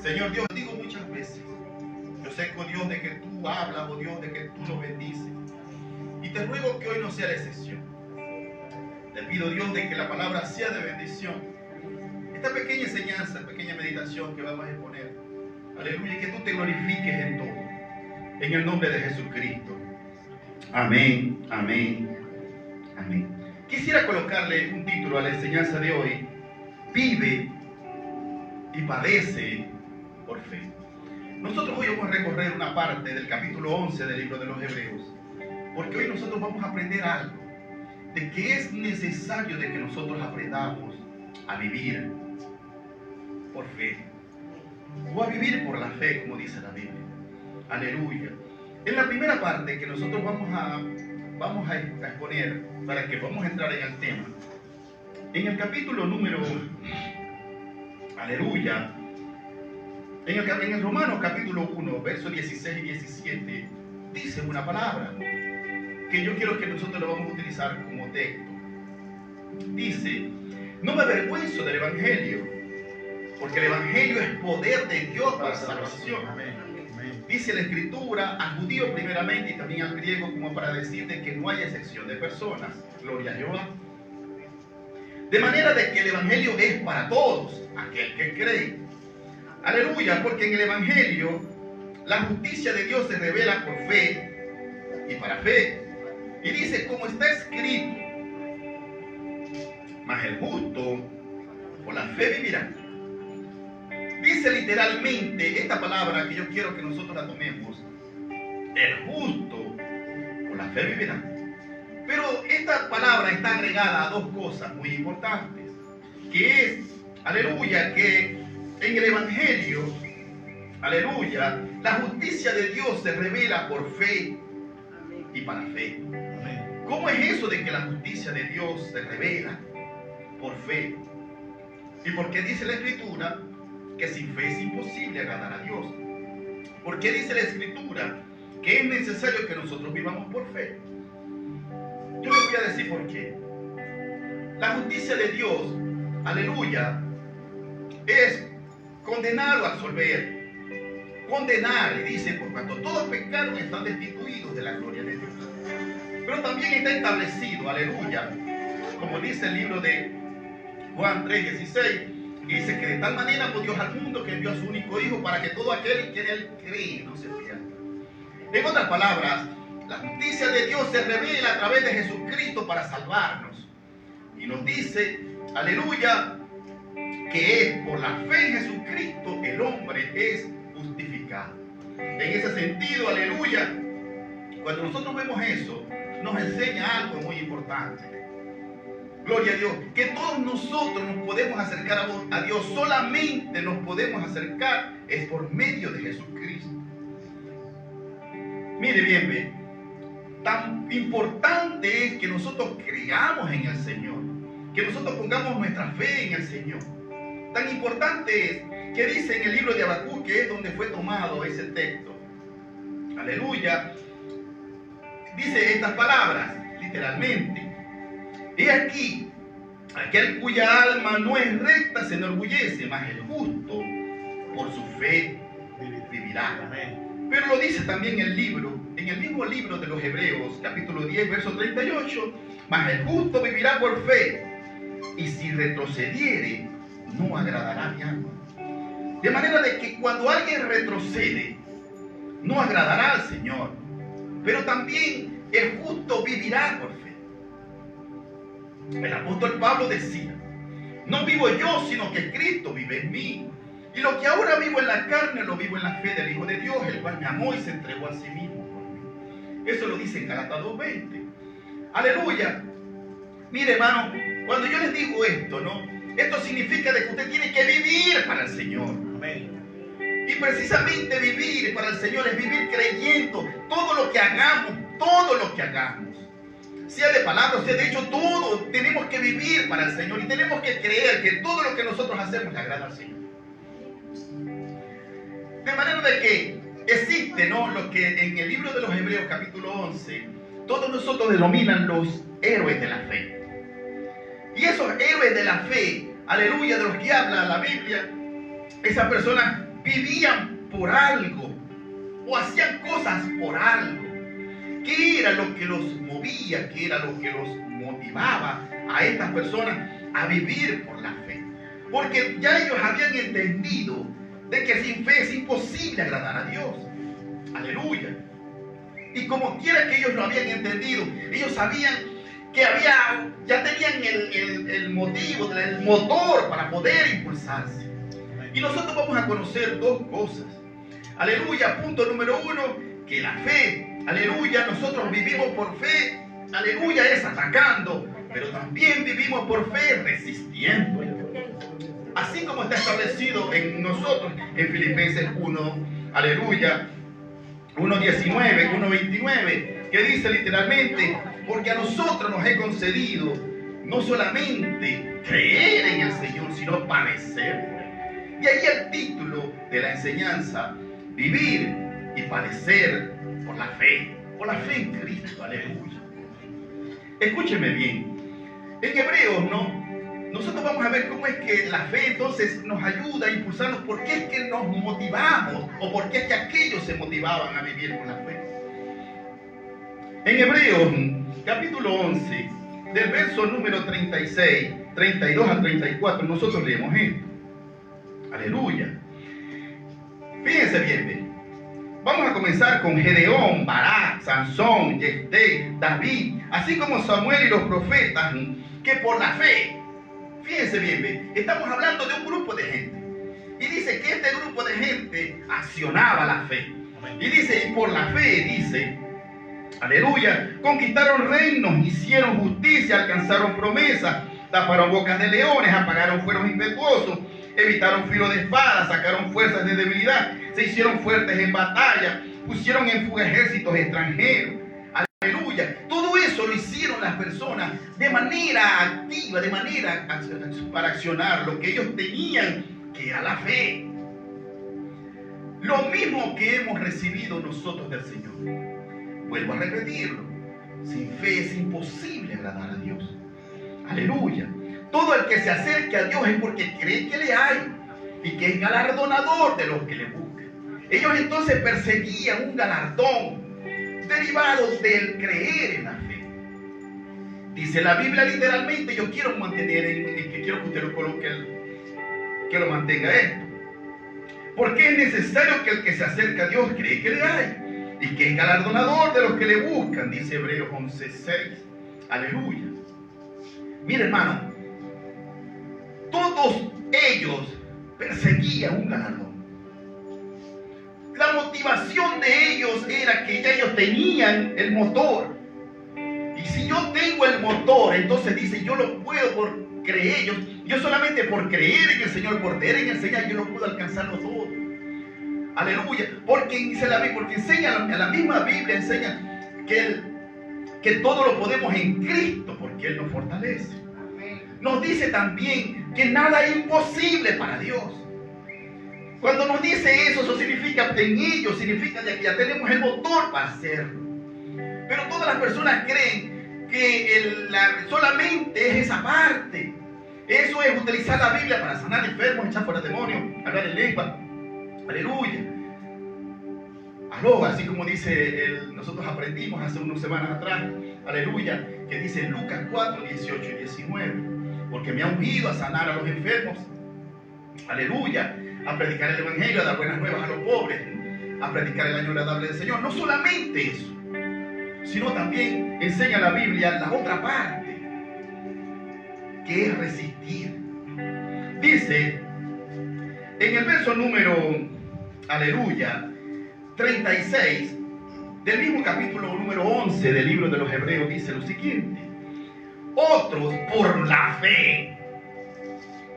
Señor Dios, digo muchas veces, yo sé, oh Dios, de que tú hablas, oh Dios, de que tú lo bendices. Y te ruego que hoy no sea la excepción. Te pido, Dios, de que la palabra sea de bendición. Esta pequeña enseñanza, pequeña meditación que vamos a exponer, aleluya, que tú te glorifiques en todo. En el nombre de Jesucristo. Amén, amén, amén. Quisiera colocarle un título a la enseñanza de hoy: vive y padece por fe. Nosotros hoy vamos a recorrer una parte del capítulo 11 del libro de los Hebreos, porque hoy nosotros vamos a aprender algo de que es necesario de que nosotros aprendamos a vivir por fe, o a vivir por la fe, como dice la Biblia. Aleluya. En la primera parte que nosotros vamos a exponer, para que podamos entrar en el tema, en el capítulo número, aleluya, en el Romanos capítulo 1, versos 16 y 17, dice una palabra que yo quiero que nosotros lo vamos a utilizar como texto. Dice: no me avergüenzo del Evangelio, porque el Evangelio es poder de Dios para salvación. Dice la Escritura al judío primeramente y también al griego, como para decirte que no hay excepción de personas. Gloria a Jehová. De manera de que el Evangelio es para todos, aquel que cree. Aleluya, porque en el Evangelio la justicia de Dios se revela por fe y para fe. Y dice, como está escrito, mas el justo por la fe vivirá. Dice literalmente esta palabra que yo quiero que nosotros la tomemos: el justo por la fe vivirá. Pero esta palabra está agregada a dos cosas muy importantes, que es, aleluya, que en el Evangelio, aleluya, la justicia de Dios se revela por fe y para fe. ¿Cómo es eso de que la justicia de Dios se revela por fe? ¿Y por qué dice la Escritura que sin fe es imposible agradar a Dios? ¿Por qué dice la Escritura que es necesario que nosotros vivamos por fe? Yo les voy a decir por qué. La justicia de Dios, aleluya, es condenar o absolver. Condenar, y dice, por cuanto todos pecaron están destituidos de la gloria de Dios. Pero también está establecido, aleluya, como dice el libro de Juan 3:16, y dice que de tal manera amó Dios al mundo que envió a su único Hijo para que todo aquel que en él cree no se pierda. En otras palabras, la justicia de Dios se revela a través de Jesucristo para salvarnos. Y nos dice, aleluya, que es por la fe en Jesucristo el hombre es justificado. En ese sentido, aleluya, cuando nosotros vemos eso, nos enseña algo muy importante. Gloria a Dios, que todos nosotros nos podemos acercar a Dios, solamente nos podemos acercar es por medio de Jesucristo. Mire bien, ve, tan importante es que nosotros creamos en el Señor, que nosotros pongamos nuestra fe en el Señor. Tan importante es que dice en el libro de Habacuc, que es donde fue tomado ese texto, aleluya, dice estas palabras literalmente: he aquí, aquel cuya alma no es recta se enorgullece, mas el justo por su fe vivirá. Pero lo dice también el libro, en el mismo libro de los Hebreos, capítulo 10, verso 38, mas el justo vivirá por fe, y si retrocediere, no agradará mi alma. De manera de que cuando alguien retrocede, no agradará al Señor, pero también el justo vivirá por fe. El apóstol Pablo decía: no vivo yo, sino que Cristo vive en mí. Y lo que ahora vivo en la carne, lo vivo en la fe del Hijo de Dios, el cual me amó y se entregó a sí mismo por mí. Eso lo dice en Gálatas 2:20. Aleluya. Mire, hermano, cuando yo les digo esto, ¿no? Esto significa de que usted tiene que vivir para el Señor. Amén. Y precisamente vivir para el Señor es vivir creyendo todo lo que hagamos, sea de palabra, sea de hecho, todo tenemos que vivir para el Señor y tenemos que creer que todo lo que nosotros hacemos le agrada al Señor. De manera de que existe, ¿no?, lo que en el libro de los Hebreos capítulo 11 todos nosotros denominan los héroes de la fe. Y esos héroes de la fe, aleluya, de los que habla la Biblia, esas personas vivían por algo o hacían cosas por algo. ¿Qué era lo que los movía? ¿Qué era lo que los motivaba a estas personas a vivir por la fe? Porque ya ellos habían entendido de que sin fe es imposible agradar a Dios. Aleluya. Y como quiera que ellos lo habían entendido, ellos sabían que ya tenían el motivo, el motor para poder impulsarse. Y nosotros vamos a conocer dos cosas. Aleluya. Punto número uno, que la fe, aleluya, nosotros vivimos por fe, aleluya, es atacando, pero también vivimos por fe resistiendo. Así como está establecido en nosotros en Filipenses 1, aleluya, 1:19, 1:29, que dice literalmente, porque a nosotros nos he concedido no solamente creer en el Señor, sino padecer. Y ahí el título de la enseñanza, vivir y padecer por la fe en Cristo, aleluya. Escúcheme bien, en Hebreos, nosotros vamos a ver cómo es que la fe entonces nos ayuda a impulsarnos, por qué es que nos motivamos o por qué es que aquellos se motivaban a vivir por la fe. En Hebreos capítulo 11, del verso número 36, 32 al 34, nosotros leemos esto. Aleluya. Fíjense bien. Vamos a comenzar con Gedeón, Barak, Sansón, Jefté, David, así como Samuel y los profetas, que por la fe, fíjense bien, estamos hablando de un grupo de gente. Y dice que este grupo de gente accionaba la fe. Y dice, y por la fe, dice, aleluya, conquistaron reinos, hicieron justicia, alcanzaron promesas, taparon bocas de leones, apagaron fuegos impetuosos, evitaron filo de espada, sacaron fuerzas de debilidad, se hicieron fuertes en batalla, pusieron en fuga ejércitos extranjeros. Aleluya. Todo eso lo hicieron las personas de manera activa, de manera para accionar lo que ellos tenían, que era la fe. Lo mismo que hemos recibido nosotros del Señor. Vuelvo a repetirlo. Sin fe es imposible agradar a Dios. Aleluya. Todo el que se acerque a Dios es porque cree que le hay y que es galardonador de los que le buscan. Ellos entonces perseguían un galardón derivado del creer en la fe. Dice la Biblia literalmente, yo quiero mantener, quiero que usted lo coloque, que lo mantenga esto. Porque es necesario que el que se acerca a Dios cree que le hay y que es galardonador de los que le buscan, dice Hebreos 11:6. Aleluya. Mire, hermano, todos ellos perseguían un galardón. La motivación de ellos era que ya ellos tenían el motor. Y si yo tengo el motor, entonces dice, yo lo puedo por creer. Yo solamente por creer en el Señor, por creer en el Señor, yo lo puedo alcanzarlo todo. Aleluya. Porque dice la Biblia, porque enseña, la misma Biblia enseña que todo lo podemos en Cristo, porque Él nos fortalece. Nos dice también que nada es imposible para Dios. Cuando nos dice eso significa en ellos, significa que ya tenemos el motor para hacerlo. Pero todas las personas creen que solamente es esa parte. Eso es utilizar la Biblia para sanar enfermos, echar fuera demonios, hablar en lengua. Aleluya. Aló, así como dice, nosotros aprendimos hace unas semanas atrás, aleluya, que dice Lucas 4, 18 y 19. Porque me ha ungido a sanar a los enfermos, aleluya, a predicar el evangelio, a dar buenas nuevas a los pobres, a predicar el año agradable del Señor. No solamente eso, sino también enseña la Biblia la otra parte, que es resistir. Dice en el verso número, aleluya, 36 del mismo capítulo número 11 del libro de los Hebreos, dice lo siguiente: otros por la fe.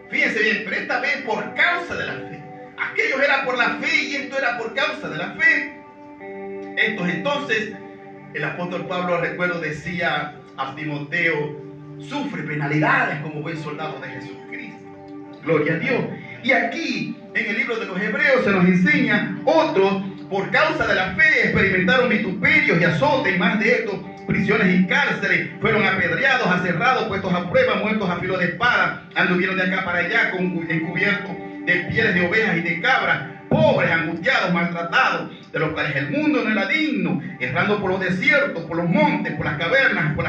Fíjense bien, pero esta vez por causa de la fe. Aquellos era por la fe y esto era por causa de la fe. Estos entonces, el apóstol Pablo, recuerdo, decía a Timoteo, sufre penalidades como buen soldado de Jesucristo. Gloria a Dios. Y aquí, en el libro de los Hebreos, se nos enseña, otros por causa de la fe experimentaron vituperios y azotes, y más de esto, prisiones y cárceles, fueron apedreados, aserrados, puestos a prueba, muertos a filo de espada, anduvieron de acá para allá encubiertos de pieles de ovejas y de cabras, pobres, angustiados, maltratados, de los cuales el mundo no era digno, errando por los desiertos, por los montes, por las cavernas, por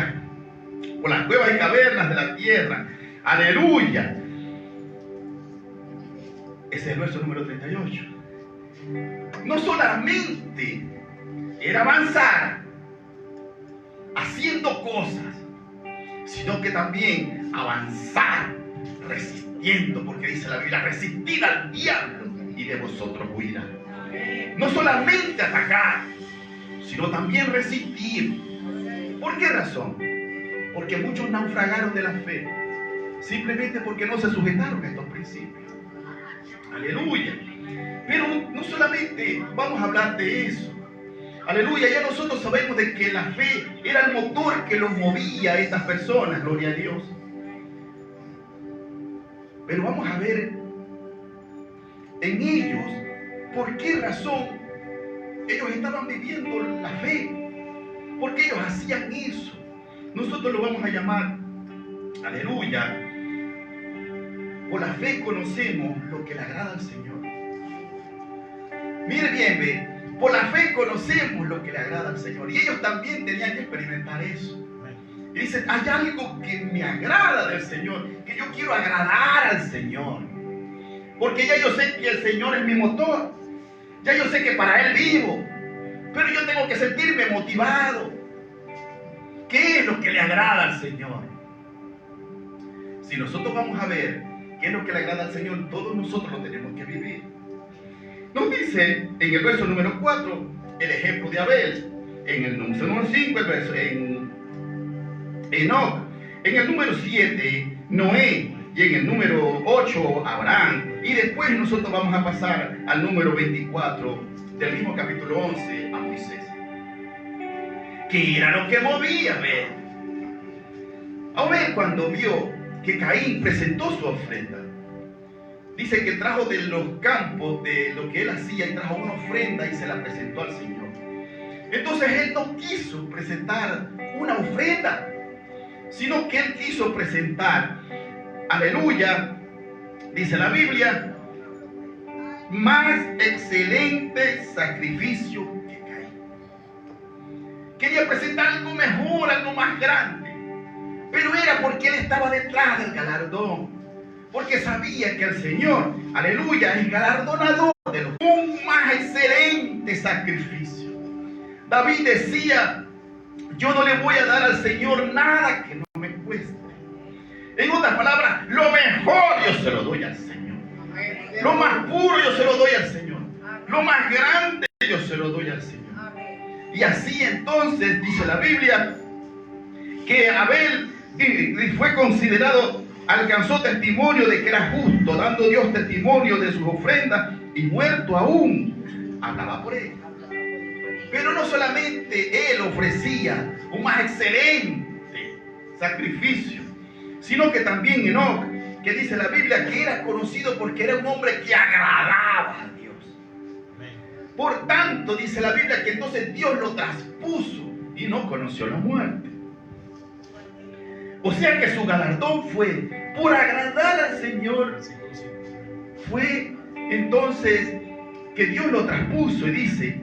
las cuevas y cavernas de la tierra. Aleluya. Ese es el verso número 38. No solamente era avanzar haciendo cosas, sino que también avanzar resistiendo, porque dice la Biblia: resistid al diablo y de vosotros huirá. No solamente atacar, sino también resistir. ¿Por qué razón? Porque muchos naufragaron de la fe, simplemente porque no se sujetaron a estos principios. Aleluya. Pero no solamente vamos a hablar de eso. Aleluya, ya nosotros sabemos de que la fe era el motor que los movía a estas personas, gloria a Dios. Pero vamos a ver en ellos por qué razón ellos estaban viviendo la fe, por qué ellos hacían eso. Nosotros lo vamos a llamar, aleluya, por la fe conocemos lo que le agrada al Señor. Mire bien, ve, por la fe conocemos lo que le agrada al Señor. Y ellos también tenían que experimentar eso. Y dicen: hay algo que me agrada del Señor, que yo quiero agradar al Señor. Porque ya yo sé que el Señor es mi motor. Ya yo sé que para Él vivo. Pero yo tengo que sentirme motivado. ¿Qué es lo que le agrada al Señor? Si nosotros vamos a ver qué es lo que le agrada al Señor, todos nosotros lo tenemos que vivir. Nos dice en el verso número 4 el ejemplo de Abel. En el número 5 el verso en Enoc. En el número 7 Noé. Y en el número 8 Abraham. Y después nosotros vamos a pasar al número 24 del mismo capítulo 11, a Moisés. ¿Qué era lo que movía a Abel? Abel, cuando vio que Caín presentó su ofrenda, dice que trajo de los campos, de lo que él hacía, y trajo una ofrenda y se la presentó al Señor. Entonces él no quiso presentar una ofrenda, sino que él quiso presentar, aleluya, dice la Biblia, más excelente sacrificio que Caín. Quería presentar algo mejor, algo más grande, pero era porque él estaba detrás del galardón. Porque sabía que el Señor, aleluya, es galardonador de un más excelente sacrificio. David decía: yo no le voy a dar al Señor nada que no me cueste. En otras palabras, lo mejor yo se lo doy al Señor. Lo más puro yo se lo doy al Señor. Lo más grande yo se lo doy al Señor. Y así entonces dice la Biblia que Abel fue considerado, alcanzó testimonio de que era justo, dando Dios testimonio de sus ofrendas, y muerto aún hablaba por él. Pero no solamente él ofrecía un más excelente sacrificio, sino que también Enoc, que dice la Biblia que era conocido porque era un hombre que agradaba a Dios. Por tanto, dice la Biblia que entonces Dios lo traspuso y no conoció la muerte. O sea que su galardón fue por agradar al Señor. Fue entonces que Dios lo traspuso, y dice: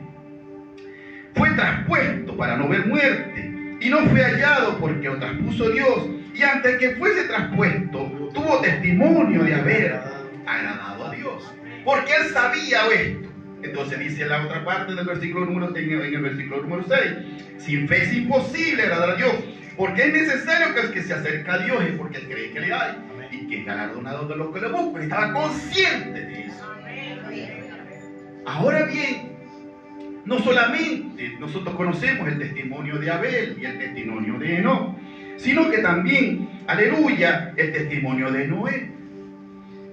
fue traspuesto para no ver muerte, y no fue hallado porque lo traspuso Dios. Y antes que fuese traspuesto, tuvo testimonio de haber agradado a Dios, porque él sabía esto. Entonces dice en la otra parte del versículo número, en el versículo número 6: sin fe es imposible agradar a Dios, porque es necesario que el que se acerca a Dios es porque cree que le hay, y que es galardonador de los que le buscan. Estaba consciente de eso. Ahora bien, no solamente nosotros conocemos el testimonio de Abel y el testimonio de Enoc, sino que también, aleluya, el testimonio de Noé.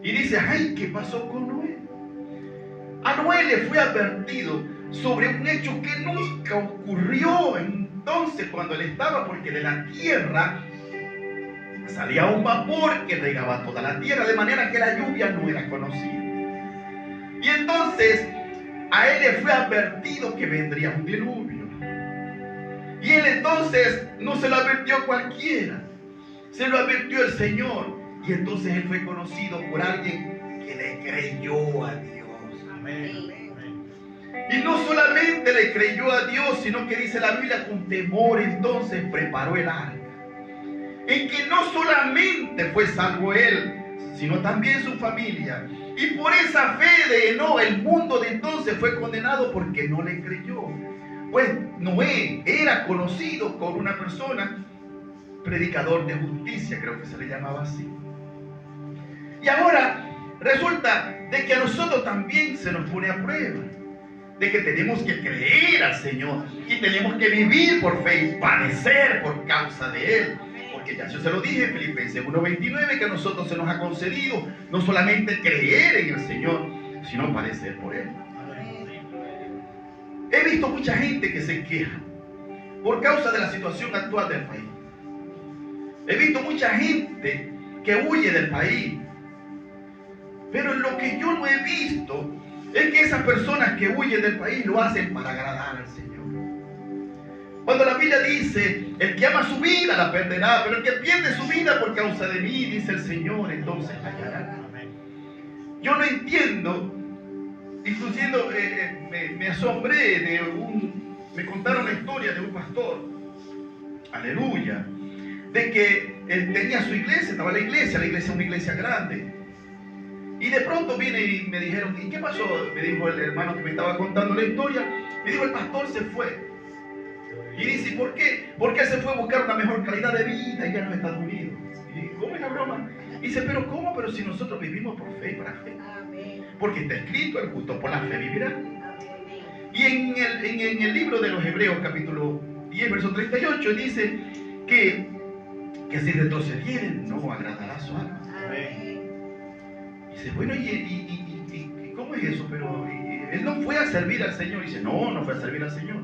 Y dice: ay, ¿qué pasó con Noé? A Noé le fue advertido sobre un hecho que nunca ocurrió entonces cuando él estaba, porque de la tierra salía un vapor que regaba toda la tierra, de manera que la lluvia no era conocida. Y entonces a él le fue advertido que vendría un diluvio. Y él entonces no se lo advirtió cualquiera, se lo advirtió el Señor. Y entonces él fue conocido por alguien que le creyó a Dios. Y no solamente le creyó a Dios, sino que dice la Biblia, con temor entonces preparó el arca, en que no solamente fue salvo él, sino también su familia. Y por esa fe de Enoc, el mundo de entonces fue condenado porque no le creyó. Pues Noé era conocido como una persona, predicador de justicia, creo que se le llamaba así. Y ahora resulta de que a nosotros también se nos pone a prueba, de que tenemos que creer al Señor y tenemos que vivir por fe y padecer por causa de Él. Porque ya yo se lo dije en Filipenses 1:29, que a nosotros se nos ha concedido no solamente creer en el Señor, sino padecer por Él. He visto mucha gente que se queja por causa de la situación actual del país. He visto mucha gente que huye del país. Pero lo que yo no he visto es que esas personas que huyen del país lo hacen para agradar al Señor. Cuando la Biblia dice, el que ama su vida la perderá, pero el que pierde su vida por causa de mí, dice el Señor, entonces la hallará. Yo no entiendo, inclusive me asombré me contaron la historia de un pastor, aleluya, de que él tenía su iglesia, estaba la iglesia una iglesia grande. Y de pronto vine y me dijeron, ¿y qué pasó? Me dijo el hermano que me estaba contando la historia. Me dijo, el pastor se fue. Y dice, ¿por qué? Porque él se fue a buscar una mejor calidad de vida allá en los Estados Unidos. Y dije, ¿cómo es la broma? Y dice, ¿pero cómo? Pero si nosotros vivimos por fe y para fe. Porque está escrito, el justo por la fe vivirá. Y en el libro de los Hebreos, capítulo 10, verso 38, dice que si retrocedieren, no agradará su alma. Dice, bueno, ¿y cómo es eso? Pero él no fue a servir al Señor. Dice, no fue a servir al Señor.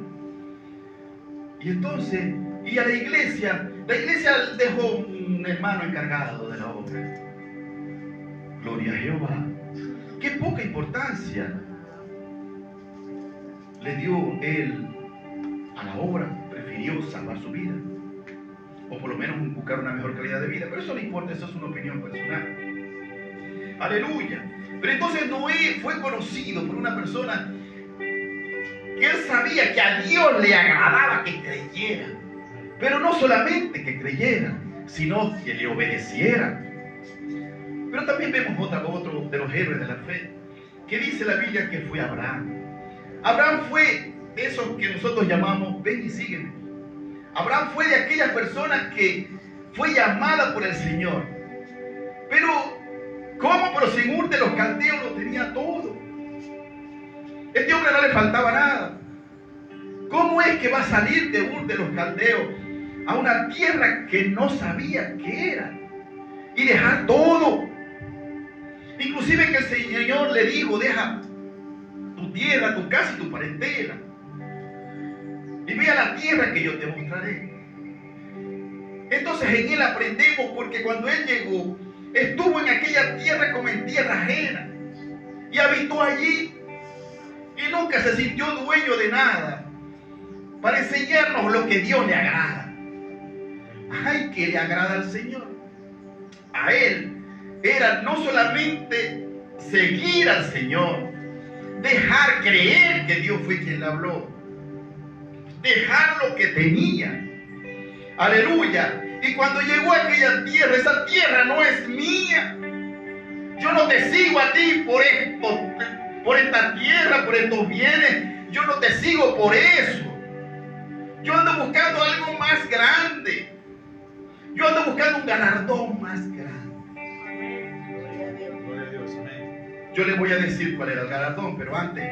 Y entonces, y a la iglesia dejó un hermano encargado de la obra. Gloria a Jehová. Qué poca importancia le dio él a la obra. Prefirió salvar su vida, o por lo menos buscar una mejor calidad de vida. Pero eso no importa, eso es una opinión personal. Aleluya. Pero entonces Noé fue conocido por una persona que él sabía que a Dios le agradaba que creyera. Pero no solamente que creyera, sino que le obedeciera. Pero también vemos otro de los héroes de la fe, que dice la Biblia que fue Abraham. Abraham fue de esos que nosotros llamamos, ven y sígueme. Abraham fue de aquellas personas que fue llamada por el Señor. Pero ¿cómo? Pero sin Ur de los Caldeos lo tenía todo. Este hombre no le faltaba nada. ¿Cómo es que va a salir de Ur de los Caldeos a una tierra que no sabía qué era? Y dejar todo. Inclusive que el Señor le dijo, deja tu tierra, tu casa y tu parentela. Y ve a la tierra que yo te mostraré. Entonces en él aprendemos, porque cuando él llegó, estuvo en aquella tierra como en tierra ajena. Y habitó allí. Y nunca se sintió dueño de nada. Para enseñarnos lo que Dios le agrada. Ay, que le agrada al Señor. A él era no solamente seguir al Señor, dejar creer que Dios fue quien le habló, dejar lo que tenía. Aleluya. Y cuando llegó a aquella tierra, esa tierra no es mía. Yo no te sigo a ti por esto, por esta tierra, por estos bienes. Yo no te sigo por eso. Yo ando buscando algo más grande. Yo ando buscando un galardón más grande. Yo le voy a decir cuál era el galardón, pero antes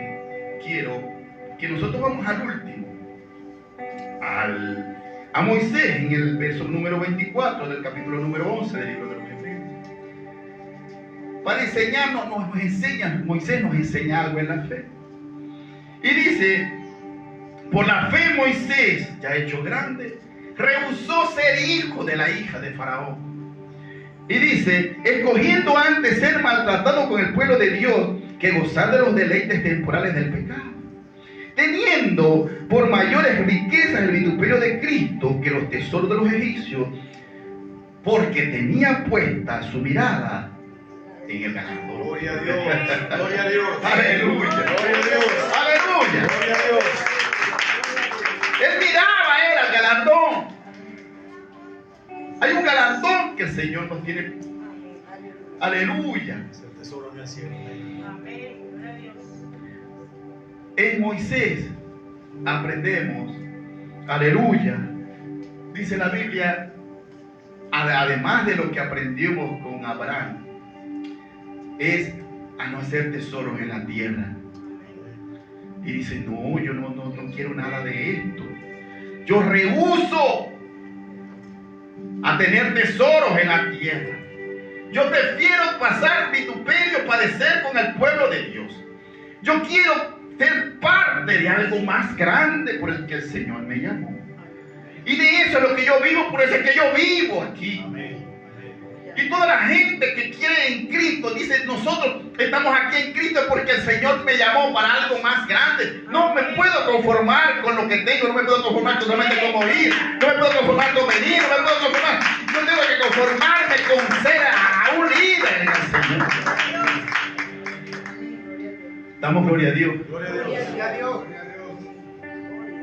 quiero que nosotros vamos al último, a Moisés, en el verso número 24 del capítulo número 11 del libro de los Hebreos. Para enseñarnos, Moisés nos enseña algo en la fe. Y dice, por la fe Moisés, ya hecho grande, rehusó ser hijo de la hija de Faraón. Y dice, escogiendo antes ser maltratado con el pueblo de Dios que gozar de los deleites temporales del pecado, teniendo por mayores riquezas el vituperio de Cristo que los tesoros de los egipcios, porque tenía puesta su mirada en el galardón. Gloria a Dios, gloria a Dios. Aleluya. que el Señor nos tiene. Aleluya. En Moisés aprendemos, aleluya, dice la Biblia, además de lo que aprendimos con Abraham, es a no hacer tesoros en la tierra. Y dice, no, yo no quiero nada de esto. Yo rehúso a tener tesoros en la tierra. Yo prefiero pasar vituperio, padecer con el pueblo de Dios. Yo quiero ser parte de algo más grande por el que el Señor me llamó. Y de eso es lo que yo vivo, por eso es que yo vivo aquí. Y toda la gente que quiere en Cristo dice, nosotros estamos aquí en Cristo porque el Señor me llamó para algo más grande. No me puedo conformar con lo que tengo, no me puedo conformar solamente con oír, no me puedo conformar con venir, no me puedo conformar. Yo tengo que conformarme con ser a un líder en el Señor. Damos gloria a Dios. Gloria a Dios. Gloria a Dios.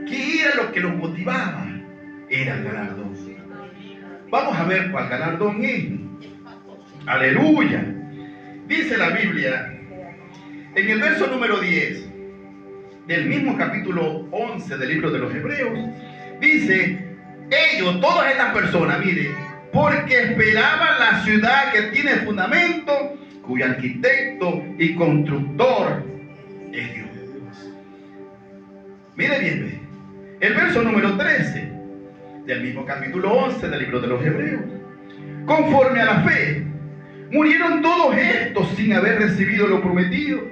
¿Qué era lo que los motivaba? Era el galardón. Vamos a ver cuál galardón es. Aleluya. Dice la Biblia en el verso número 10 del mismo capítulo 11 del libro de los Hebreos. Dice, ellos, todas estas personas, mire, porque esperaban la ciudad que tiene fundamento, cuyo arquitecto y constructor es Dios. Mire bien, ve. El verso número 13 del mismo capítulo 11 del libro de los Hebreos. Conforme a la fe, murieron todos estos sin haber recibido lo prometido,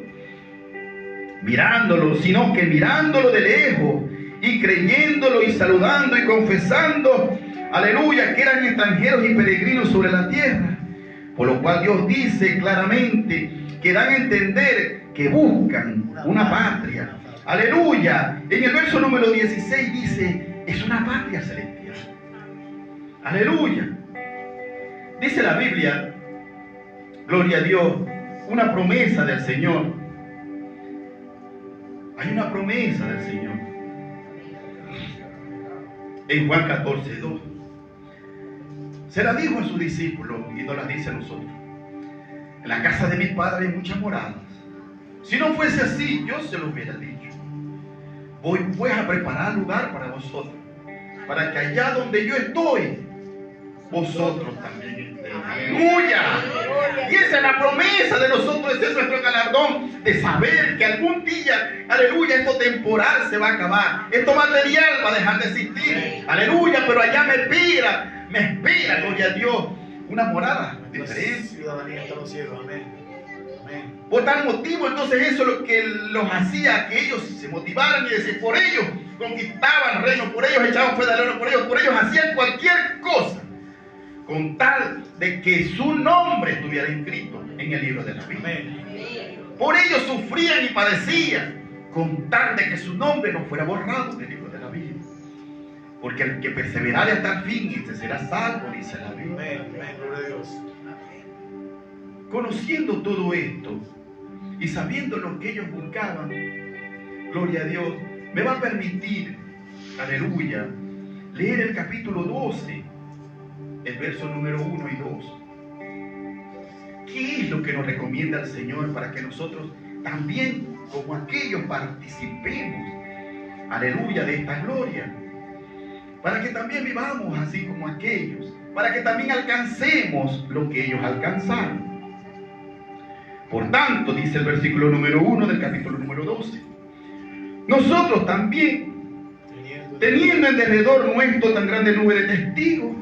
mirándolo, sino que mirándolo de lejos y creyéndolo y saludando y confesando, aleluya, que eran extranjeros y peregrinos sobre la tierra. Por lo cual Dios dice claramente que dan a entender que buscan una patria. Aleluya. En el verso número 16 dice, es una patria celestial. Aleluya. Dice la Biblia, gloria a Dios, una promesa del Señor. Hay una promesa del Señor. En Juan 14:2. Se la dijo a sus discípulos y nos la dice a nosotros. En la casa de mi Padre hay muchas moradas. Si no fuese así, yo se lo hubiera dicho. Voy pues a preparar lugar para vosotros, para que allá donde yo estoy, vosotros también estéis. ¡Aleluya! Y esa es la promesa de nosotros, ese es nuestro galardón, de saber que algún día, aleluya, esto temporal se va a acabar, esto material va a dejar de existir, aleluya, pero allá me espera, gloria a Dios, una morada diferente. Ciudadanía hasta los cielos, amén. Amén. Por tal motivo, entonces eso es lo que los hacía, que ellos se motivaran y decir, por ellos conquistaban reinos, por ellos echaban fuera de reino, por ellos hacían cualquier cosa, con tal de que su nombre estuviera inscrito en el libro de la vida. Amén. Por ellos sufrían y padecían, con tal de que su nombre no fuera borrado del libro de la vida. Porque el que perseverare hasta el fin, este será salvo, dice la Biblia. Amén. Amén. Gloria a Dios. Conociendo todo esto y sabiendo lo que ellos buscaban, gloria a Dios, me va a permitir, aleluya, leer el capítulo 12, el verso número 1 y 2. ¿Qué es lo que nos recomienda el Señor para que nosotros también, como aquellos, participemos, aleluya, de esta gloria? Para que también vivamos así como aquellos, para que también alcancemos lo que ellos alcanzaron. Por tanto, dice el versículo número 1 del capítulo número 12, nosotros también, teniendo en derredor nuestro tan grande nube de testigos,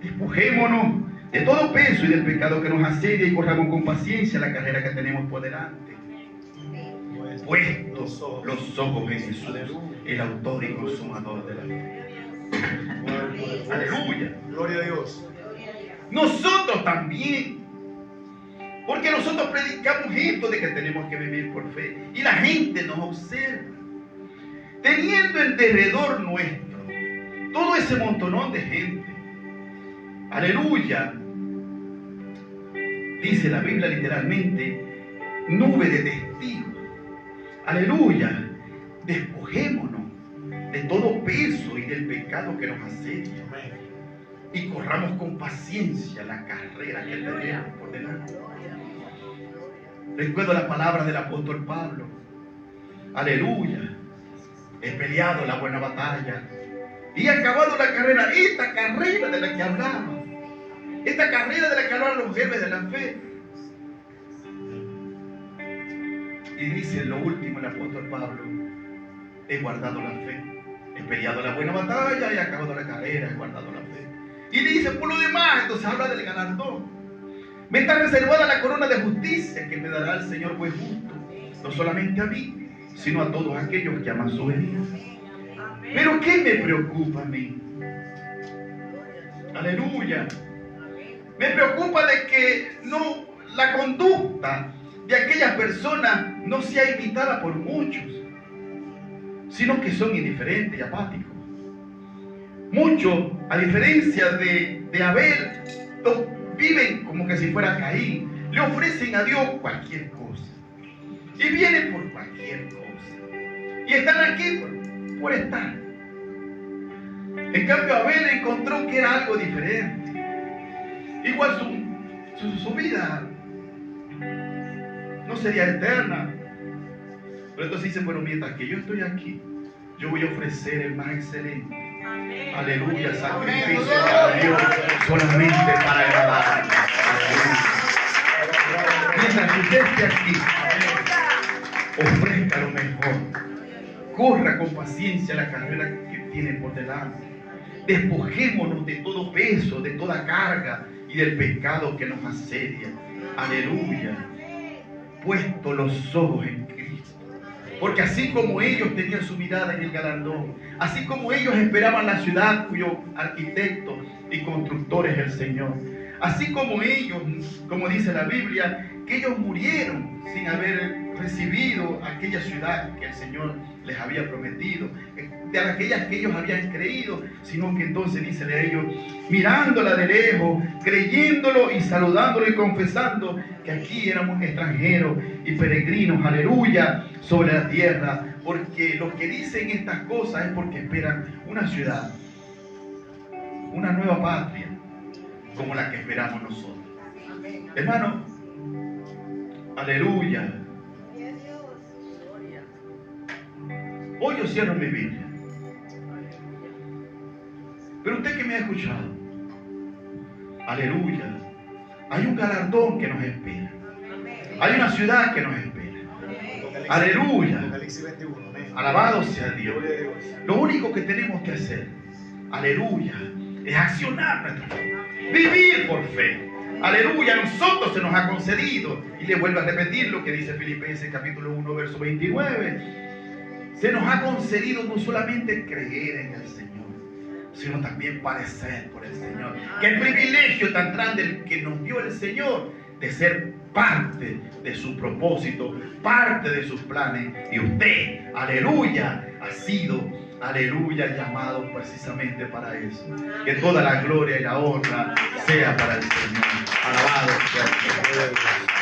despojémonos de todo peso y del pecado que nos asedia y corramos con paciencia la carrera que tenemos por delante. Puestos los ojos en Jesús, el autor y consumador de la fe. Aleluya. Gloria a Dios. Nosotros también, porque nosotros predicamos esto de que tenemos que vivir por fe y la gente nos observa, teniendo en derredor nuestro todo ese montonón de gente. Aleluya. Dice la Biblia literalmente, nube de testigos. Aleluya. Despojémonos de todo peso y del pecado que nos asedia. y corramos con paciencia la carrera que tenemos por delante. Recuerdo la palabra del apóstol Pablo. Aleluya. He peleado la buena batalla y he acabado la carrera. Esta carrera de la que hablaba. Esta carrera de la que hablaban los jefes de la fe. Y dice lo último el apóstol Pablo: he guardado la fe, he peleado la buena batalla, he acabado la carrera, he guardado la fe. Y dice por lo demás, entonces habla del galardón. Me está reservada la corona de justicia que me dará el Señor juez justo, no solamente a mí, sino a todos aquellos que aman su venida. Pero ¿qué me preocupa a mí? Aleluya. Me preocupa de que no, la conducta de aquellas personas no sea imitada por muchos, sino que son indiferentes y apáticos. Muchos, a diferencia de Abel, los viven como que si fuera Caín. Le ofrecen a Dios cualquier cosa y vienen por cualquier cosa y están aquí por estar. En cambio, Abel encontró que era algo diferente. Igual su vida no sería eterna. Pero entonces dice: bueno, mientras que yo estoy aquí, yo voy a ofrecer el más excelente. Amén. Aleluya, sacrificio a Dios solamente para agradar. Mientras que usted esté aquí, ofrezca lo mejor. Corra con paciencia la carrera que tiene por delante. Despojémonos de todo peso, de toda carga y del pecado que nos asedia. Aleluya. Puesto los ojos en Cristo. Porque así como ellos tenían su mirada en el galardón, así como ellos esperaban la ciudad cuyo arquitecto y constructor es el Señor, así como ellos, como dice la Biblia, que ellos murieron sin haber recibido aquella ciudad que el Señor les había prometido, de aquellas que ellos habían creído, sino que entonces dice de ellos, mirándola de lejos, creyéndolo y saludándolo y confesando que aquí éramos extranjeros y peregrinos, aleluya, sobre la tierra, porque los que dicen estas cosas es porque esperan una ciudad, una nueva patria, como la que esperamos nosotros. Hermano, aleluya. Hoy yo cierro mi Biblia. Pero usted que me ha escuchado, aleluya, hay un galardón que nos espera. Hay una ciudad que nos espera. Aleluya. Alabado sea Dios. Lo único que tenemos que hacer, aleluya, es accionar nuestra fe. Vivir por fe. Aleluya, a nosotros se nos ha concedido. Y le vuelvo a repetir lo que dice Filipenses capítulo 1, verso 29. Se nos ha concedido no solamente creer en el Señor, sino también padecer por el Señor. Qué privilegio tan grande el que nos dio el Señor de ser parte de su propósito, parte de sus planes. Y usted, aleluya, ha sido, aleluya, llamado precisamente para eso. Que toda la gloria y la honra sea para el Señor. Alabado sea el Señor.